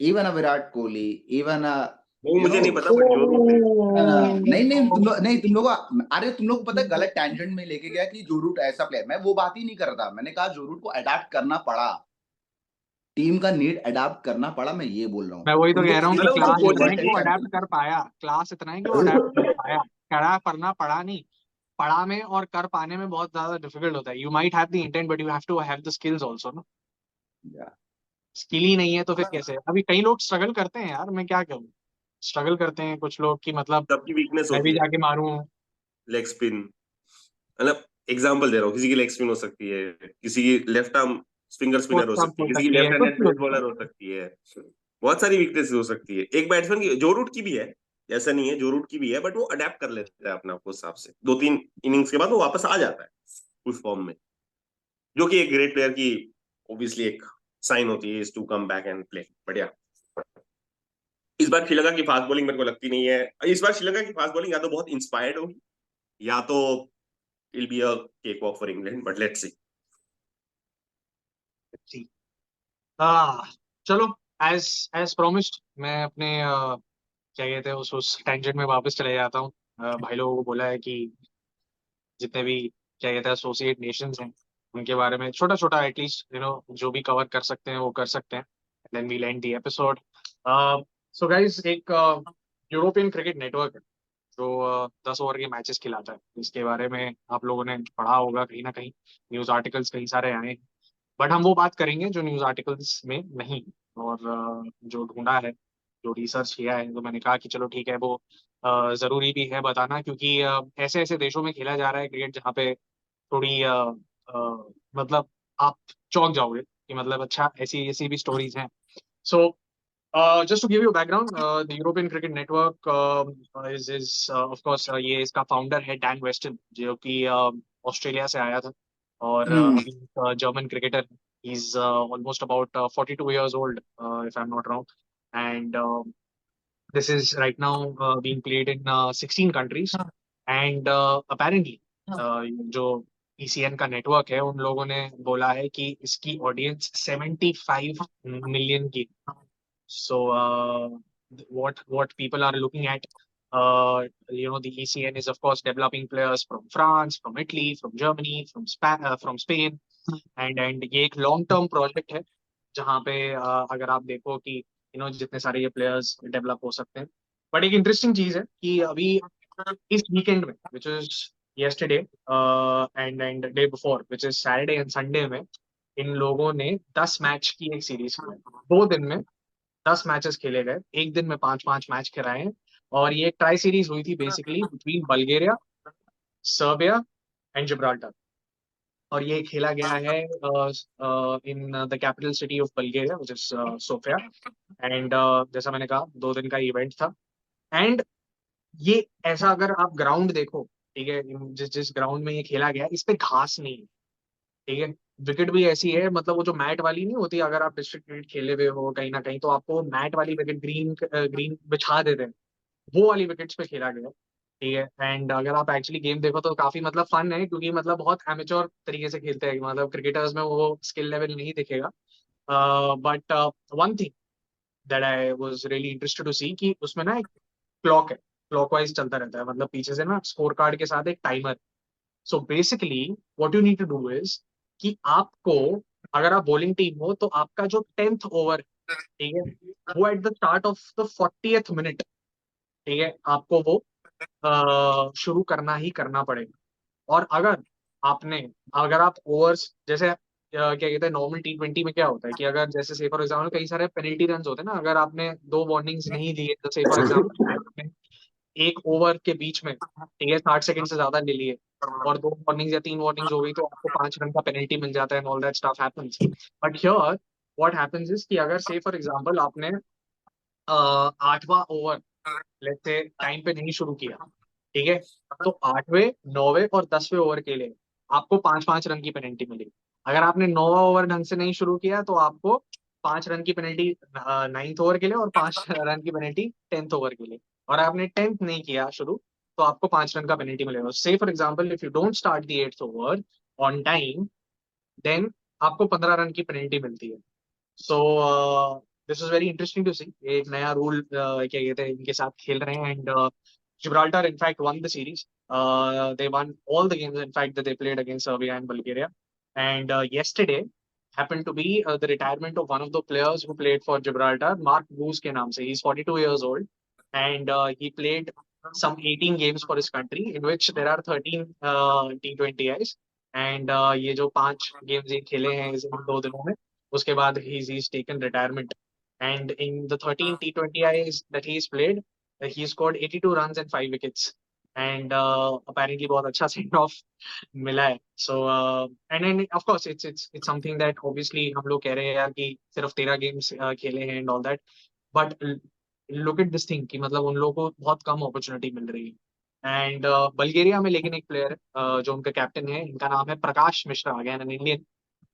इवन अ विराट कोहली, इवन अ वो यू मुझे नो नहीं पता, बट जो रूट है। नहीं तुम लोग, अरे तुम लोग को पता है गलत टेंजेंट में लेके गया कि जो रूट ऐसा प्लेयर, मैं वो बात ही नहीं कर रहा था, मैंने कहा जो रूट को अडाप्ट करना पड़ा, टीम का नीड अडाप्ट करना पड़ा, मैं ये बोल रहा हूँ। मैं वही तो उनको कह रहा हूँ कि मतलब उसको क्लास इतना कोचिंग है कि की, वो अडेप्ट कर पाया, क्लास इतना है कि वो अडेप्ट कर पाया। खड़ा करना पड़ा नहीं, पढ़ा में और कर पाने में बहुत ज्यादा डिफिकल्ट होता है। You might have the intent but you have to have the skills also ना। स्किल ही नहीं है तो फिर कैसे? अभी कई लोग स्ट्रगल करते हैं यार, मैं क्या कहूँ, स्ट्रगल करते हैं कुछ लोग की मतलब सबकी वीकनेस मैं भी होती है, जाके मारूं। Leg spin. मतलब एग्जांपल दे रहा हूँ, किसी की लेग स्पिन हो सकती है, किसी की left arm finger foot spinner हो स्टम्प सकती है, हो किसी की सकती लेफ्ट है, कुछ हैंडेड भी हो पेस सकता बॉलर है। हो सकती है। बहुत सारी वीकनेस हो सकती है एक बैट्समैन की, जो रूट की भी है, ऐसा नहीं है, जो रूट की भी है, बट वो अडेप्ट कर लेता है अपने आप को हिसाब से, 2-3 इनिंग्स के बाद वो वापस आ जाता है उस फॉर्म में, जो कि एक ग्रेट प्लेयर की ऑब्वियसली एक साइन होती है, is to come back and play. बढ़िया। इस बार श्रीलंका की फास्ट बॉलिंग मेरे को लगती नहीं है, इस बार श्रीलंका की फास्ट बॉलिंग या तो बहुत इंस्पायर्ड होगी, या तो it'll be a cakewalk for England, but let's see. जी। हाँ, चलो, एज एज प्रॉमिस्ड मैं अपने क्या कहते हैं उस टेंजेंट में वापस चले जाता हूँ। भाई लोगों को बोला है कि जितने भी क्या कहते हैं एसोसिएट नेशंस हैं उनके बारे में छोटा छोटा एटलीस्ट जो भी कवर कर सकते हैं वो कर सकते हैं। Then we'll end the episode. So guys, एक यूरोपियन क्रिकेट नेटवर्क है जो 10 ओवर के मैचेस खिलाता है। इसके बारे में आप लोगों ने पढ़ा होगा कहीं ना कहीं, न्यूज आर्टिकल्स कई सारे आए हैं। बट हम वो बात करेंगे जो न्यूज आर्टिकल्स में नहीं। और जो ढूंढा है, जो रिसर्च किया है, तो मैंने कहा कि चलो ठीक है, वो जरूरी भी है बताना, क्योंकि ऐसे ऐसे देशों में खेला जा रहा है क्रिकेट जहाँ पे थोड़ी मतलब आप चौंक जाओगे कि मतलब अच्छा ऐसी ऐसी भी स्टोरीज हैं। सो just to give you a background, the European Cricket Network is of course ये इसका फाउंडर है डैन वेस्टन, जो कि ऑस्ट्रेलिया से आया था और अभी German cricketer. He is almost about 42 years old, if I'm not wrong, and this is right now being played in 16 countries. And apparently जो ECN का नेटवर्क है उन लोगों ने बोला है कि इसकी ऑडियंस 75 मिलियन की। So what people are looking at, the ECN is of course developing players from France, from Italy, from Germany, from Spain, and ये एक लॉन्ग टर्म प्रोजेक्ट है जहाँ पे अगर आप देखो कि जितने सारे ये प्लेयर्स डेवलप हो सकते हैं। बट एक इंटरेस्टिंग चीज है कि अभी इस वीकेंड में, which is yesterday and day before, which is Saturday and Sunday में, इन लोगों ने 10 मैच की एक सीरीज खेली। 2 दिन में 10 मैचेस खेले गए, एक दिन में 5-5 मैच खेलाए हैं। और ये एक ट्राई सीरीज हुई थी basically between Bulgaria, Serbia and Gibraltar. और ये खेला गया है in the capital city of Bulgaria, which is Sofia. And जैसा मैंने कहा, 2 दिन का इवेंट था। एंड ये ऐसा, अगर आप ग्राउंड देखो, ठीक है, जिस जिस ग्राउंड में ये खेला गया इस पे घास नहीं है, ठीक है। विकेट भी ऐसी है, मतलब वो जो मैट वाली नहीं होती, अगर आप डिस्ट्रिक्ट क्रिकेट खेले हुए हो कहीं ना कहीं तो आपको मैट वाली विकेट, ग्रीन ग्रीन बिछा देते हैं, वो वाली विकेट्स पे खेला गया, ठीक है। एंड अगर आप एक्चुअली गेम देखो तो काफी मतलब फन है, क्योंकि मतलब बहुत एमेच्योर तरीके से खेलते हैं, मतलब क्रिकेटर्स में वो स्किल लेवल नहीं दिखेगा। But one thing that I was really interested to see कि उसमें ना एक क्लॉक है, क्लॉकवाइज चलता रहता है, मतलब पीछे से ना स्कोर कार्ड के साथ एक timer. So basically what you need to do is कि आपको, अगर आप बॉलिंग टीम हो तो आपका जो 10th ओवर, ठीक है, वो at the start of the 40th minute, ठीक है, आपको वो शुरू करना ही करना पड़ेगा। और अगर आप ओवर्स जैसे क्या कहते हैं, नॉर्मल T20 में क्या होता है कि अगर जैसे से फॉर एग्जाम्पल कई सारे पेनल्टी रन होते हैं ना, अगर आपने 2 वार्निंग्स नहीं दिए, तो से फॉर एग्जाम्पल एक ओवर के बीच में, ठीक है, 60 सेकंड से ज्यादा ले लिए और 2 वार्निंग्स या 3 वार्निंग्स हो गई, तो आपको 5 रन का पेनल्टी मिल जाता है, and all that stuff happens. But here what happens is कि अगर से फॉर एग्जांपल आपने 8वां ओवर लेट्स से टाइम पे नहीं शुरू किया, ठीक है, तो 8वें, 9वें और 10वें ओवर के लिए आपको 5-5 रन की पेनल्टी मिलेगी। अगर आपने 9वां ओवर ढंग से नहीं शुरू किया तो आपको 5 रन की पेनल्टी 9th ओवर के लिए और 5 रन की पेनल्टी 10th ओवर के लिए। और आपने 10th नहीं किया शुरू तो आपको 5 रन का पेनल्टी मिलेगा। Say for example if you don't start the 8th over on time, then आपको 15 रन की पेनल्टी मिलती है। So this is very interesting to see, एक नया रूल क्या कहते हैं इनके साथ खेल रहे हैं। And Gibraltar in fact won the series. They won all the games in fact that they played against Serbia and Bulgaria. And yesterday happened to be the retirement of one of the players who played for Gibraltar, Mark Bruce के नाम से. He's 42 years old and he played some 18 games for his country in which there are 13 T20Is. And ये जो 5 games ये खेले हैं इन 2 दिनों में, उसके बाद he's taken retirement. And in the 13 T20Is that he's played, he scored 82 runs and 5 wickets. And apparently बहुत अच्छा send off मिला है. So and then of course it's something that obviously हम लोग कह रहे हैं यार कि सिर्फ 13 games खेले हैं and all that. But look at this thing कि मतलब उन लोगों को बहुत कम अपॉर्चुनिटी मिल रही है. एंड बल्गेरिया में लेकिन एक प्लेयर जो उनका कैप्टन है, इनका नाम है Prakash Mishra, again an Indian,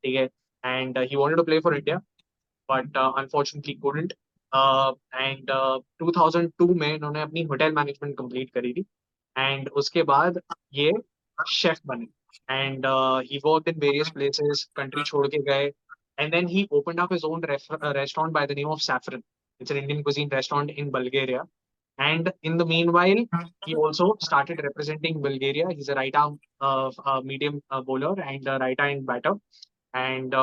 ठीक है. And he wanted to play for India but unfortunately couldn't. And 2002 में इन्होंने अपनी होटल मैनेजमेंट कंप्लीट करी थी एंड उसके बाद ये शेफ बने. And he worked in various places, country छोड़ के गए. And then he opened up his own restaurant by the name of saffron. It's an Indian cuisine restaurant in Bulgaria. And in the meanwhile, he also started representing Bulgaria. He's a right arm medium bowler and a right hand batter. And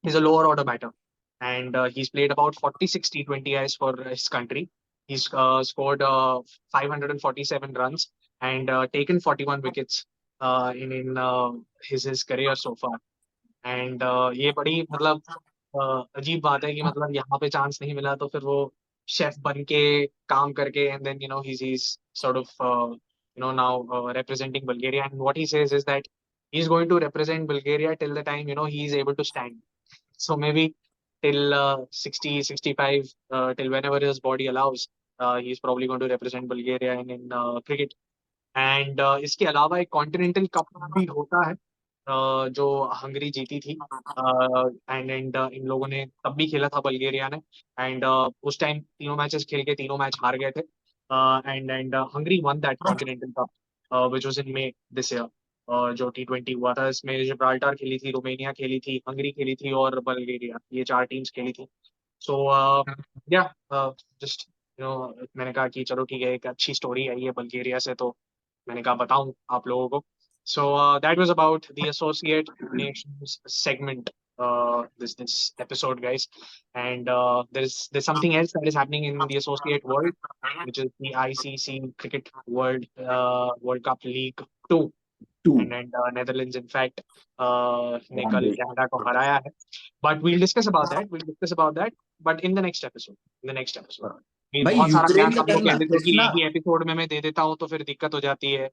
he's a lower order batter. And he's played about 46 T20Is for his country. He's scored 547 runs and taken 41 wickets in his career so far. And ये बड़ी मतलब अजीब बात है कि मतलब यहाँ पे चांस नहीं मिला तो फिर वो शेफ बन के काम करके and then he's sort of now representing Bulgaria. And what he says is that he's going to represent Bulgaria till the time he is able to stand. So maybe till 60, 65, till whenever his body allows, he's probably going to represent Bulgaria in cricket. And इसके अलावा एक continental cup भी होता है जो Hungary जीती थी. And in लोगों ने तब भी खेला था बल्गेरिया ने. एंड उस टाइम तीनों मैचेस खेल के तीनों मैच हार गए थे. And Hungary one that continental cup which was in may this year. जो T20 हुआ था इसमें जिब्राल्टर खेली थी, रोमेनिया खेली थी, हंगरी खेली थी और बल्गेरिया, ये 4 टीम्स खेली थी. सो या जस्ट मैंने कहा कि चलो ठीक है, एक अच्छी स्टोरी आई है बल्गेरिया से तो मैंने कहा बताऊं आप लोगों को. So that was about the Associate Nations segment, this episode, guys. And there's something else that is happening in the Associate World, which is the ICC Cricket World Cup League 2. Two. And Netherlands, in fact, ने One कल day. Canada को हराया है. But we'll discuss about that. But in the next episode. ये भाई बहुत सारा Ukraine ज्ञान का आप लोग करना कह देते हो इट्स कि ना एक ही एपिसोड में मैं दे देता हूँ तो फिर दिक्कत हो जाती है.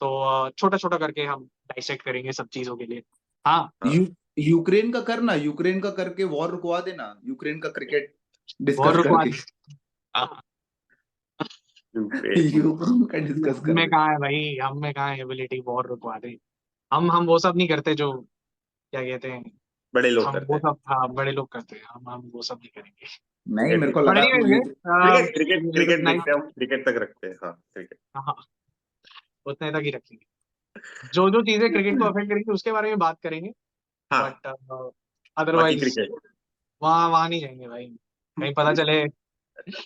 तो छोटा छोटा करके हम डाइसेक्ट करेंगे सब चीजों के लिए. हाँ, यू यूक्रेन का करना, यूक्रेन का करके वॉर रुकवा देना, यूक्रेन का क्रिकेट और डिस्कस रुकवा करके. दे. हाँ, यूक्रेन का डिस्कस हम कर में दे. कहाँ है भाई, हम में कहाँ है एबिलिटी वॉर रुकवा दे. हम वो सब नहीं करते जो क्या कहते हैं. बड़े लोग हम करते वो हैं. सब, हाँ, बड़े लोग करते हैं. हम वो सब नहीं करेंगे. नहीं, मेरे को बट लगा तू ये cricket cricket anyways, cricket nice. देखते हैं, हम क्रिकेट तक रखते हैं. हाँ, क्रिकेट. हाँ, उतने तक ही रखेंगे. जो जो चीजें क्रिकेट को अफेक्ट करेंगी उसके बारे में बात करेंगे. हाँ, बट बाकी अदरवाइज क्रिकेट. वहाँ नहीं जाएंगे भाई. कहीं पता चले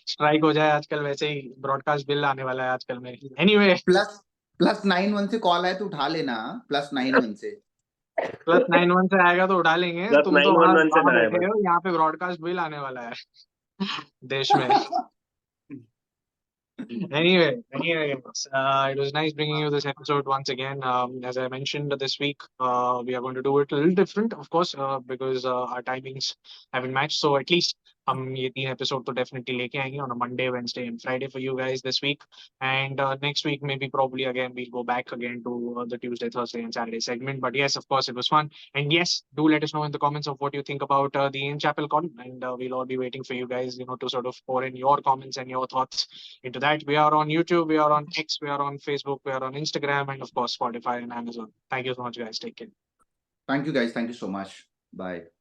स्ट्राइक हो जाए. आजकल वैसे ही ब्रॉडकास्ट बिल आने वाला है आजकल में. एनीवे, +91 से कॉल आए तो उठा लेना. +91 से. +91 से आएगा तो उठा लेंगे. प्लस तुम तो नाइन वन वहां वन से वहां ना है बैठे बस. हो, यहाँ पे ब्रॉडकास्ट बिल आने वाला है देश में. Anyway, it was nice bringing you this episode once again. As I mentioned this week, we are going to do it a little different, of course, because our timings haven't matched. So at least हम ये 3 episode तो definitely लेके आएंगे on a Monday, Wednesday and Friday for you guys this week. And next week maybe probably again we'll go back again to the Tuesday, Thursday and Saturday segment. But yes, of course it was fun. And yes, do let us know in the comments of what you think about the In Chapel call. And we'll all be waiting for you guys, to sort of pour in your comments and your thoughts into that. We are on YouTube, we are on X, we are on Facebook, we are on Instagram, and of course Spotify and Amazon. Thank you so much, guys. Take care. Thank you guys. Thank you so much. Bye.